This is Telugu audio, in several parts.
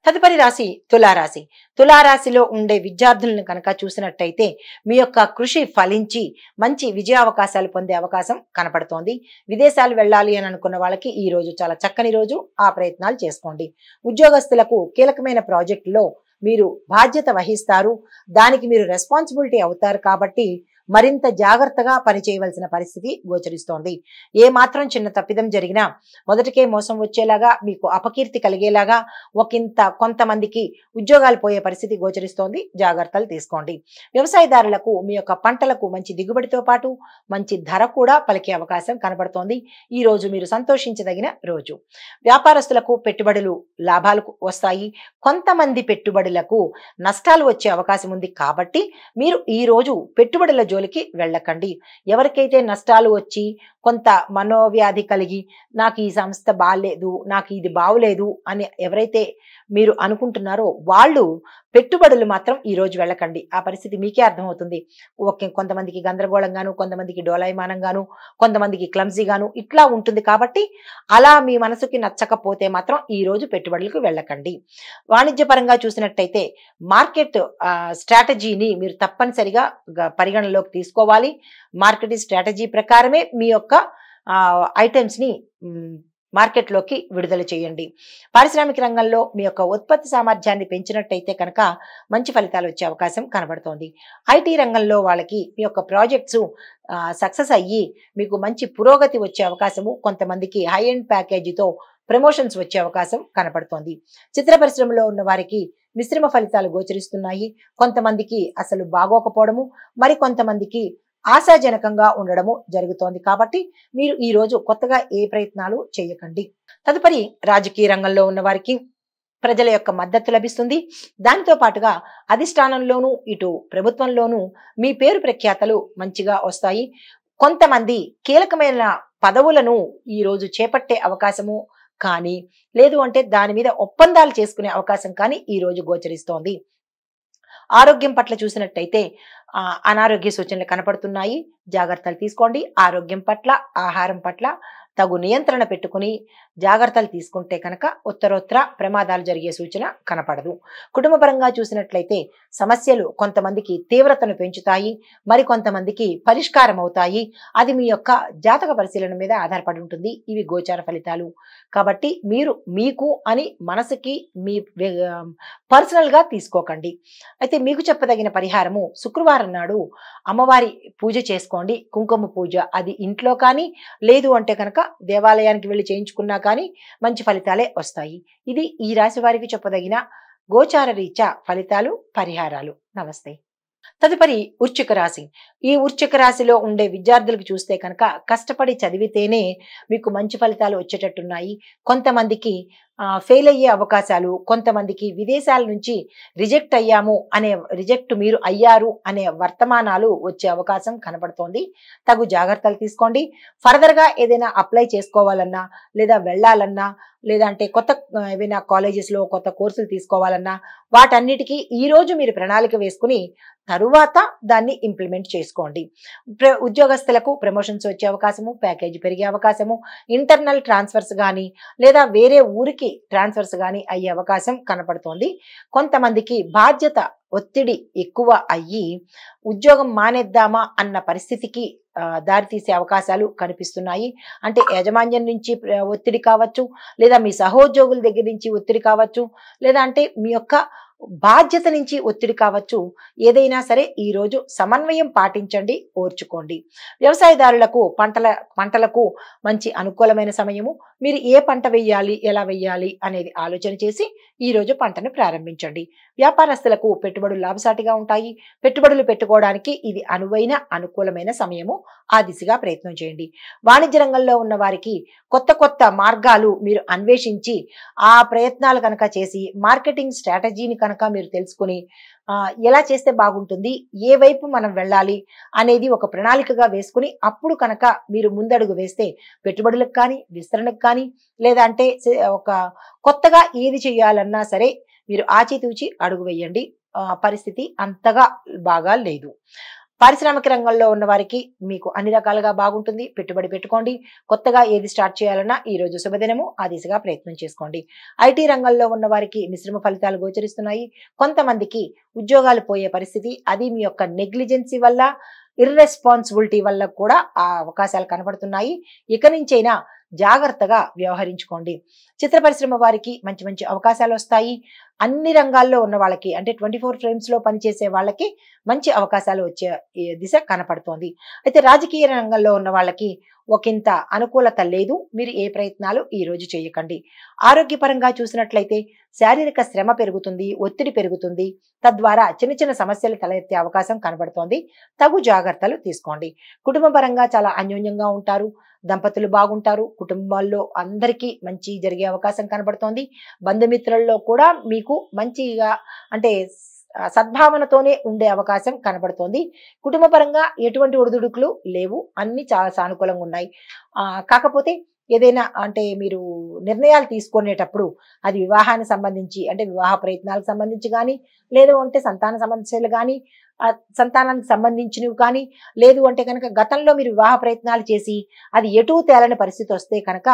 తదుపరి రాశి తులారాశి. తులారాశిలో ఉండే విద్యార్థులను కనుక చూసినట్టయితే మీ యొక్క కృషి ఫలించి మంచి విజయావకాశాలు పొందే అవకాశం కనపడుతోంది. విదేశాలు వెళ్ళాలి అని అనుకున్న వాళ్ళకి ఈ రోజు చాలా చక్కని రోజు. ఆ ప్రయత్నాలు చేసుకోండి. ఉద్యోగస్తులకు కీలకమైన ప్రాజెక్టులో మీరు బాధ్యత వహిస్తారు. దానికి మీరు రెస్పాన్సిబిలిటీ అవుతారు కాబట్టి మరింత జాగ్రత్తగా పనిచేయవలసిన పరిస్థితి గోచరిస్తోంది. ఏ మాత్రం చిన్న తప్పిదం జరిగినా మొదటికే మోసం వచ్చేలాగా, మీకు అపకీర్తి కలిగేలాగా కొంతమందికి ఉద్యోగాలు పోయే పరిస్థితి గోచరిస్తోంది. జాగ్రత్తలు తీసుకోండి. వ్యవసాయదారులకు మీ యొక్క పంటలకు మంచి దిగుబడితో పాటు మంచి ధర కూడా పలికే అవకాశం కనబడుతోంది. ఈ రోజు మీరు సంతోషించదగిన రోజు. వ్యాపారస్తులకు పెట్టుబడులు లాభాలకు వస్తాయి. కొంతమంది పెట్టుబడులకు నష్టాలు వచ్చే అవకాశం ఉంది కాబట్టి మీరు ఈ రోజు పెట్టుబడుల జోలికి వెళ్ళకండి. ఎవరికైతే నష్టాలు వచ్చి కొంత మనోవ్యాధి కలిగి నాకు ఈ సంస్థ బాలేదు, నాకు ఇది బాగులేదు అని ఎవరైతే మీరు అనుకుంటున్నారో వాళ్ళు పెట్టుబడులు మాత్రం ఈ రోజు వెళ్ళకండి. ఆ పరిస్థితి మీకే అర్థమవుతుంది. కొంతమందికి గందరగోళంగాను, కొంతమందికి డోలాయమానంగాను, కొంతమందికి క్లమ్జీగాను ఇట్లా ఉంటుంది. కాబట్టి అలా మీ మనసుకి నచ్చకపోతే మాత్రం ఈ రోజు పెట్టుబడులకు వెళ్ళకండి. వాణిజ్యపరంగా చూసినట్టయితే మార్కెట్ స్ట్రాటజీని మీరు తప్పనిసరిగా పరిగణలోకి తీసుకోవాలి. మార్కెటింగ్ స్ట్రాటజీ ప్రకారమే మీ యొక్క ఐటమ్స్ ని మార్కెట్లోకి విడుదల చేయండి. పారిశ్రామిక రంగంలో మీ యొక్క ఉత్పత్తి సామర్థ్యాన్ని పెంచినట్టయితే కనుక మంచి ఫలితాలు వచ్చే అవకాశం కనబడుతోంది. ఐటీ రంగంలో వాళ్ళకి మీ యొక్క ప్రాజెక్ట్స్ సక్సెస్ అయ్యి మీకు మంచి పురోగతి వచ్చే అవకాశము, కొంతమందికి హై ఎండ్ ప్యాకేజీతో ప్రమోషన్స్ వచ్చే అవకాశం కనపడుతోంది. చిత్ర పరిశ్రమలో ఉన్న వారికి మిశ్రమ ఫలితాలు గోచరిస్తున్నాయి. కొంతమందికి అసలు బాగోకపోవడము, మరి కొంతమందికి ఆశాజనకంగా ఉండడము జరుగుతోంది. కాబట్టి మీరు ఈ రోజు కొత్తగా ఏ ప్రయత్నాలు చేయకండి. తదుపరి రాజకీయ రంగంలో ఉన్న వారికి ప్రజల యొక్క మద్దతు లభిస్తుంది. దానితో పాటుగా అధిష్టానంలోనూ ఇటు ప్రభుత్వంలోనూ మీ పేరు ప్రఖ్యాతలు మంచిగా వస్తాయి. కొంతమంది కీలకమైన పదవులను ఈ రోజు చేపట్టే అవకాశము కానీ, లేదు అంటే దాని మీద ఒప్పందాలు చేసుకునే అవకాశం కానీ ఈ రోజు గోచరిస్తోంది. ఆరోగ్యం పట్ల చూసినట్టయితే అనారోగ్య సూచనలు కనపడుతున్నాయి. జాగ్రత్తలు తీసుకోండి. ఆరోగ్యం పట్ల, ఆహారం పట్ల తగు నియంత్రణ పెట్టుకుని జాగ్రత్తలు తీసుకుంటే కనుక ఉత్తరోత్తర ప్రమాదాలు జరిగే సూచన కనపడదు. కుటుంబపరంగా చూసినట్లయితే సమస్యలు కొంతమందికి తీవ్రతను పెంచుతాయి, మరి కొంతమందికి పరిష్కారం అవుతాయి. అది మీ యొక్క జాతక పరిశీలన మీద ఆధారపడి ఉంటుంది. ఇవి గోచార ఫలితాలు కాబట్టి మీరు మీకు అని మనసుకి మీ పర్సనల్ గా తీసుకోకండి. అయితే మీకు చెప్పదగిన పరిహారము శుక్రవారం నాడు అమ్మవారి పూజ చేసుకోండి. కుంకుమ పూజ అది ఇంట్లో కానీ, లేదు అంటే కనుక దేవాలయానికి వెళ్ళి చేయించుకున్నా కానీ మంచి ఫలితాలే వస్తాయి. ఇది ఈ రాశి వారికి చెప్పదగిన గోచార రీత్యా ఫలితాలు, పరిహారాలు. నమస్తే. తదుపరి వృశ్చిక రాశి. ఈ వృశ్చిక రాశిలో ఉండే విద్యార్థులకు చూస్తే కనుక కష్టపడి చదివితేనే మీకు మంచి ఫలితాలు వచ్చేటట్టున్నాయి. కొంతమందికి ఫెయిల్ అయ్యే అవకాశాలు, కొంతమందికి విదేశాల నుంచి రిజెక్ట్ మీరు అయ్యారు అనే వర్తమానాలు వచ్చే అవకాశం కనబడుతోంది. తగు జాగ్రత్తలు తీసుకోండి. ఫర్దర్ గా ఏదైనా అప్లై చేసుకోవాలన్నా, లేదా వెళ్ళాలన్నా, లేదంటే కొత్త ఏవైనా కాలేజెస్ లో కొత్త కోర్సులు తీసుకోవాలన్నా వాటన్నిటికీ ఈ రోజు మీరు ప్రణాళిక వేసుకుని తరువాత దాన్ని ఇంప్లిమెంట్ చేసుకోండి. ఉద్యోగస్తులకు ప్రమోషన్స్ వచ్చే అవకాశము, ప్యాకేజీ పెరిగే అవకాశము, ఇంటర్నల్ ట్రాన్స్ఫర్స్ కానీ లేదా వేరే ఊరికి ట్రాన్స్ఫర్స్ కానీ అయ్యే అవకాశం కనపడుతోంది. కొంతమందికి బాధ్యత ఒత్తిడి ఎక్కువ అయ్యి ఉద్యోగం మానేద్దామా అన్న పరిస్థితికి దారితీసే అవకాశాలు కనిపిస్తున్నాయి. అంటే యాజమాన్యం నుంచి ఒత్తిడి కావచ్చు, లేదా మీ సహోద్యోగుల దగ్గర నుంచి ఒత్తిడి కావచ్చు, లేదా అంటే మీ యొక్క బాధ్యత నుంచి ఒత్తిడి కావచ్చు. ఏదైనా సరే ఈ రోజు సమన్వయం పాటించండి, ఓర్చుకోండి. వ్యవసాయదారులకు పంటలకు మంచి అనుకూలమైన సమయము. మీరు ఏ పంట వేయాలి, ఎలా వేయాలి అనేది ఆలోచన చేసి ఈ రోజు పంటను ప్రారంభించండి. వ్యాపారస్తులకు పెట్టుబడులు లాభసాటిగా ఉంటాయి. పెట్టుబడులు పెట్టుకోవడానికి ఇది అనుకూలమైన సమయము. ఆ దిశగా ప్రయత్నం చేయండి. వాణిజ్య రంగంలో ఉన్న వారికి కొత్త మార్గాలు మీరు అన్వేషించి ఆ ప్రయత్నాలు కనుక చేసి మార్కెటింగ్ స్ట్రాటజీని కనుక మీరు తెలుసుకుని ఎలా చేస్తే బాగుంటుంది, ఏ వైపు మనం వెళ్ళాలి అనేది ఒక ప్రణాళికగా వేసుకుని అప్పుడు కనుక మీరు ముందడుగు వేస్తే పెట్టుబడులకు కానీ, విస్తరణకు కానీ, లేదా అంటే ఒక కొత్తగా ఏది చేయాలన్నా సరే మీరు ఆచితూచి అడుగు వేయండి. పరిస్థితి అంతగా బాగా లేదు. పారిశ్రామిక రంగంలో ఉన్న వారికి మీకు అన్ని రకాలుగా బాగుంటుంది. పెట్టుబడి పెట్టుకోండి. కొత్తగా ఏది స్టార్ట్ చేయాలన్నా ఈ రోజు శుభదినము. ఆ దిశగా ప్రయత్నం చేసుకోండి. ఐటీ రంగంలో ఉన్న వారికి మిశ్రమ ఫలితాలు గోచరిస్తున్నాయి. కొంతమందికి ఉద్యోగాలు పోయే పరిస్థితి, అది మీ యొక్క నెగ్లిజెన్సీ వల్ల, ఇర్రెస్పాన్సిబిలిటీ వల్ల కూడా ఆ అవకాశాలు కనబడుతున్నాయి. ఇక నుంచైనా జాగ్రత్తగా వ్యవహరించుకోండి. చిత్ర పరిశ్రమ వారికి మంచి మంచి అవకాశాలు వస్తాయి. అన్ని రంగాల్లో ఉన్న వాళ్ళకి, అంటే 24 ఫ్రేమ్స్ లో పనిచేసే వాళ్ళకి మంచి అవకాశాలు వచ్చే దిశ కనపడుతోంది. అయితే రాజకీయ రంగంలో ఉన్న వాళ్ళకి ఒకంత అనుకూలత లేదు. మీరు ఏ ప్రయత్నాలు ఈ రోజు చేయకండి. ఆరోగ్యపరంగా చూసినట్లయితే శారీరక శ్రమ పెరుగుతుంది, ఒత్తిడి పెరుగుతుంది. తద్వారా చిన్న చిన్న సమస్యలు తలెత్తే అవకాశం కనబడుతోంది. తగు జాగ్రత్తలు తీసుకోండి. కుటుంబ పరంగా చాలా అన్యోన్యంగా ఉంటారు. దంపతులు బాగుంటారు. కుటుంబాల్లో అందరికీ మంచి జరిగే అవకాశం కనబడుతోంది. బంధుమిత్రుల్లో కూడా మీకు మంచిగా, అంటే సద్భావనతోనే ఉండే అవకాశం కనబడుతోంది. కుటుంబ పరంగా ఎటువంటి ఒడిదుడుకులు లేవు. అన్ని చాలా సానుకూలంగా ఉన్నాయి. కాకపోతే ఏదైనా, అంటే మీరు నిర్ణయాలు తీసుకునేటప్పుడు అది వివాహానికి సంబంధించి, అంటే వివాహ ప్రయత్నాలకు సంబంధించి కానీ, లేదు అంటే సంతాన సమస్యలు కానీ, సంతానానికి సంబంధించినవి కానీ, లేదు అంటే కనుక గతంలో మీరు వివాహ ప్రయత్నాలు చేసి అది ఎటూ తేలని పరిస్థితి వస్తే కనుక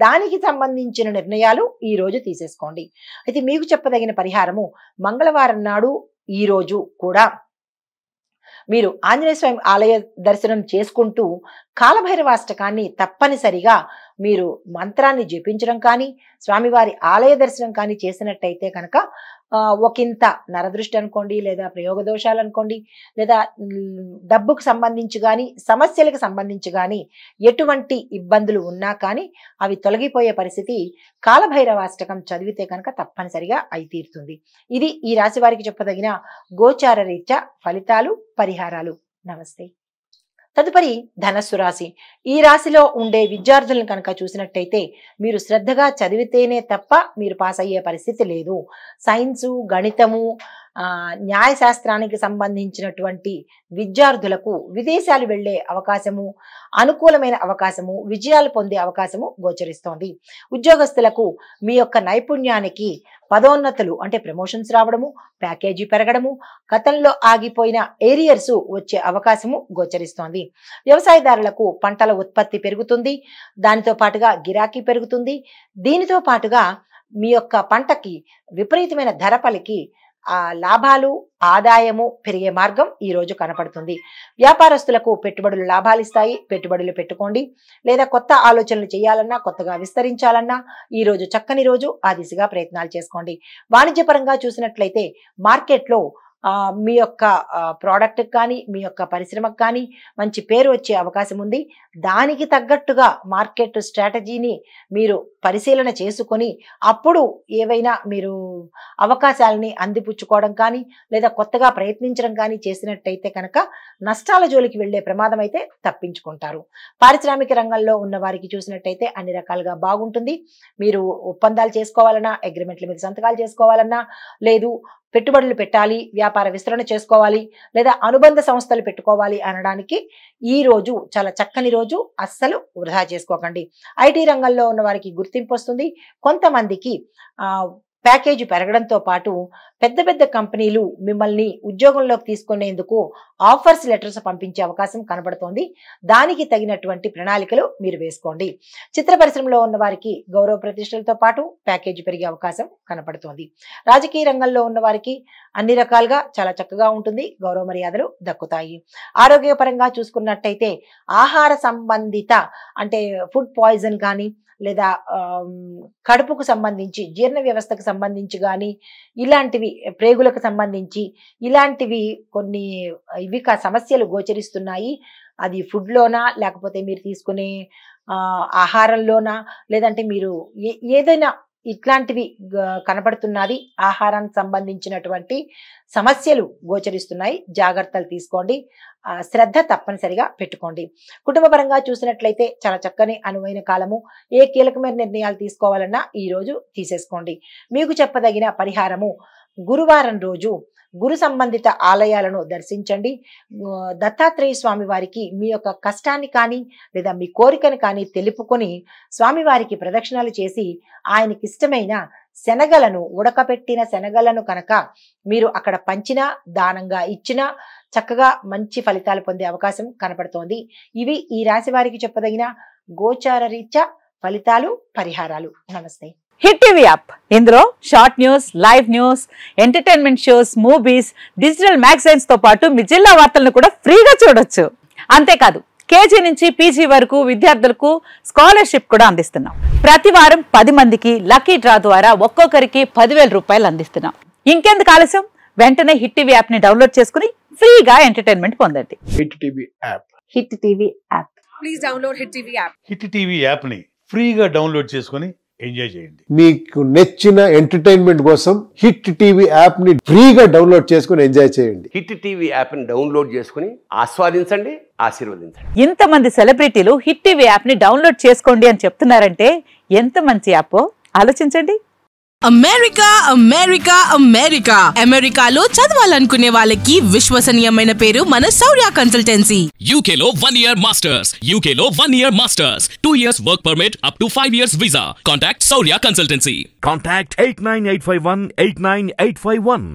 దానికి సంబంధించిన నిర్ణయాలు ఈ రోజు తీసేసుకోండి. అయితే మీకు చెప్పదగిన పరిహారము, మంగళవారం నాడు ఈ రోజు కూడా మీరు ఆంజనేయ స్వామి ఆలయ దర్శనం చేసుకుంటూ కాలభైరవాష్టకాన్ని తప్పనిసరిగా మీరు మంత్రాన్ని జపించడం కానీ, స్వామివారి ఆలయ దర్శనం కానీ చేసినట్టయితే కనుక ఒకంత నరదృష్టి అనుకోండి, లేదా ప్రయోగ దోషాలు అనుకోండి, లేదా డబ్బుకు సంబంధించి కానీ, సమస్యలకు సంబంధించి కానీ ఎటువంటి ఇబ్బందులు ఉన్నా కానీ అవి తొలగిపోయే పరిస్థితి కాలభైరవాష్టకం చదివితే కనుక తప్పనిసరిగా అయి తీరుతుంది. ఇది ఈ రాశి వారికి చెప్పదగిన గోచార రీత్యా ఫలితాలు, పరిహారాలు. నమస్తే. తదుపరి ధనస్సు రాశి. ఈ రాశిలో ఉండే విద్యార్థులను కనుక చూసినట్టయితే మీరు శ్రద్ధగా చదివితేనే తప్ప మీరు పాస్ అయ్యే పరిస్థితి లేదు. సైన్సు, గణితము, న్యాయశాస్త్రానికి సంబంధించినటువంటి విద్యార్థులకు విదేశాలు వెళ్లే అవకాశము, అనుకూలమైన అవకాశము, విజయాలు పొందే అవకాశము గోచరిస్తోంది. ఉద్యోగస్తులకు మీ యొక్క నైపుణ్యానికి పదోన్నతులు, అంటే ప్రమోషన్స్ రావడము, ప్యాకేజీ పెరగడము, గతంలో ఆగిపోయిన ఏరియర్స్ వచ్చే అవకాశము గోచరిస్తోంది. వ్యవసాయదారులకు పంటల ఉత్పత్తి పెరుగుతుంది. దానితో పాటుగా గిరాకీ పెరుగుతుంది. దీనితో పాటుగా మీ యొక్క పంటకి విపరీతమైన ధర పలికి లాభాలు, ఆదాయము పెరిగే మార్గం ఈ రోజు కనపడుతుంది. వ్యాపారస్తులకు పెట్టుబడులు లాభాలు ఇస్తాయి. పెట్టుబడులు పెట్టుకోండి. లేదా కొత్త ఆలోచనలు చేయాలన్నా, కొత్తగా విస్తరించాలన్నా ఈ రోజు చక్కని రోజు. ఆ దిశగా ప్రయత్నాలు చేసుకోండి. వాణిజ్యపరంగా చూసినట్లయితే మార్కెట్లో మీ యొక్క ప్రోడక్ట్ కానీ, మీ యొక్క పరిశ్రమకు కానీ మంచి పేరు వచ్చే అవకాశం ఉంది. దానికి తగ్గట్టుగా మార్కెట్ స్ట్రాటజీని మీరు పరిశీలన చేసుకొని అప్పుడు ఏవైనా మీరు అవకాశాలని అందిపుచ్చుకోవడం కానీ, లేదా కొత్తగా ప్రయత్నించడం కానీ చేసినట్టయితే కనుక నష్టాల జోలికి వెళ్లే ప్రమాదం అయితే తప్పించుకుంటారు. పారిశ్రామిక రంగంలో ఉన్న వారికి చూసినట్టయితే అన్ని రకాలుగా బాగుంటుంది. మీరు ఒప్పందాలు చేసుకోవాలన్నా, అగ్రిమెంట్ల మీద సంతకాలు చేసుకోవాలన్నా, లేదు పెట్టుబడులు పెట్టాలి, వ్యాపార విస్తరణ చేసుకోవాలి, లేదా అనుబంధ సంస్థలు పెట్టుకోవాలి అనడానికి ఈ రోజు చాలా చక్కని రోజు. అస్సలు వృధా చేసుకోకండి. ఐటీ రంగంలో ఉన్న వారికి గుర్తింపు వస్తుంది. కొంతమందికి ప్యాకేజీ పెరగడంతో పాటు పెద్ద పెద్ద కంపెనీలు మిమ్మల్ని ఉద్యోగంలోకి తీసుకునేందుకు ఆఫర్స్ లెటర్స్ పంపించే అవకాశం కనబడుతోంది. దానికి తగినటువంటి ప్రణాళికలు మీరు వేసుకోండి. చిత్ర పరిశ్రమలో ఉన్న వారికి గౌరవ ప్రతిష్టలతో పాటు ప్యాకేజీ పెరిగే అవకాశం కనపడుతోంది. రాజకీయ రంగంలో ఉన్న వారికి అన్ని రకాలుగా చాలా చక్కగా ఉంటుంది. గౌరవ మర్యాదలు దక్కుతాయి. ఆరోగ్యపరంగా చూసుకున్నట్టయితే ఆహార సంబంధిత, అంటే ఫుడ్ పాయిజన్ కానీ, లేదా కడుపుకు సంబంధించి, జీర్ణ వ్యవస్థకు సంబంధించి కానీ, ఇలాంటివి ప్రేగులకు సంబంధించి ఇలాంటివి కొన్ని సమస్యలు గోచరిస్తున్నాయి. అది ఫుడ్లోనా, లేకపోతే మీరు తీసుకునే ఆహారంలోనా, లేదంటే మీరు ఏదైనా ఇట్లాంటివి కనపడుతున్నది. ఆహారానికి సంబంధించినటువంటి సమస్యలు గోచరిస్తున్నాయి. జాగ్రత్తలు తీసుకోండి. శ్రద్ధ తప్పనిసరిగా పెట్టుకోండి. కుటుంబ పరంగా చూసినట్లయితే చాలా చక్కని అనువైన కాలము. ఏ కీలకమైన నిర్ణయాలు తీసుకోవాలన్నా ఈ రోజు తీసేసుకోండి. మీకు చెప్పదగిన పరిహారము, గురువారం రోజు గురు సంబంధిత ఆలయాలను దర్శించండి. దత్తాత్రేయ స్వామి వారికి మీ యొక్క కష్టాన్ని కానీ, లేదా మీ కోరికను కానీ తెలుపుకొని స్వామివారికి ప్రదక్షిణాలు చేసి ఆయనకి ఇష్టమైన శనగలను, ఉడకపెట్టిన శనగలను కనుక మీరు అక్కడ పంచినా, దానంగా ఇచ్చినా చక్కగా మంచి ఫలితాలు పొందే అవకాశం కనపడుతోంది. ఇవి ఈ రాశి వారికి చెప్పదగిన గోచార రీత్యా ఫలితాలు, పరిహారాలు. నమస్తే. హిట్ టీవీ యాప్, ఇందులో short news, live news, entertainment shows, movies, digital magazines తో పాటు మీ జిల్లా వార్తలను కూడా ఫ్రీగా చూడొచ్చు. అంతేకాదు కేజీ నుంచి పీజీ వరకు విద్యార్థులకు స్కాలర్షిప్ కూడా అందిస్తున్నాం. ప్రతి వారం 10 మందికి లక్కీ డ్రా ద్వారా ఒక్కొక్కరికి 10,000 రూపాయలు అందిస్తున్నాం. ఇంకెందుకు ఆలస్యం, వెంటనే హిట్ టీవీ యాప్ ని డౌన్లోడ్ చేసుకుని ఫ్రీగా ఎంటర్టైన్మెంట్ పొందండి. Hit TV app. Hit TV app. Please download hit TV app. Hit TV app ని ఫ్రీగా డౌన్లోడ్ చేసుకుని ఎంజాయ్ చేయండి. మీకు నచ్చిన ఎంటర్టైన్మెంట్ కోసం హిట్ టీవీ యాప్ ని ఫ్రీగా డౌన్లోడ్ చేసుకుని ఎంజాయ్ చేయండి. హిట్ టీవీ యాప్ ని డౌన్లోడ్ చేసుకుని ఆస్వాదించండి, ఆశీర్వదించండి. ఇంతమంది సెలబ్రిటీలు హిట్ టీవీ యాప్ ని డౌన్లోడ్ చేసుకోండి అని చెప్తున్నారంటే ఎంత మంచి యాప్ ఆలోచించండి. అమెరికా అమెరికా అమెరికా అమెరికాలో చదవాలనుకునే వాళ్ళకి విశ్వసనీయమైన పేరు మన శౌర్య కన్సల్టెన్సీ. UK లో 1 year masters. UK లో 1 year masters. 2 years work permit up to 5 years visa. Contact Saurya Consultancy. Contact 89851 89851.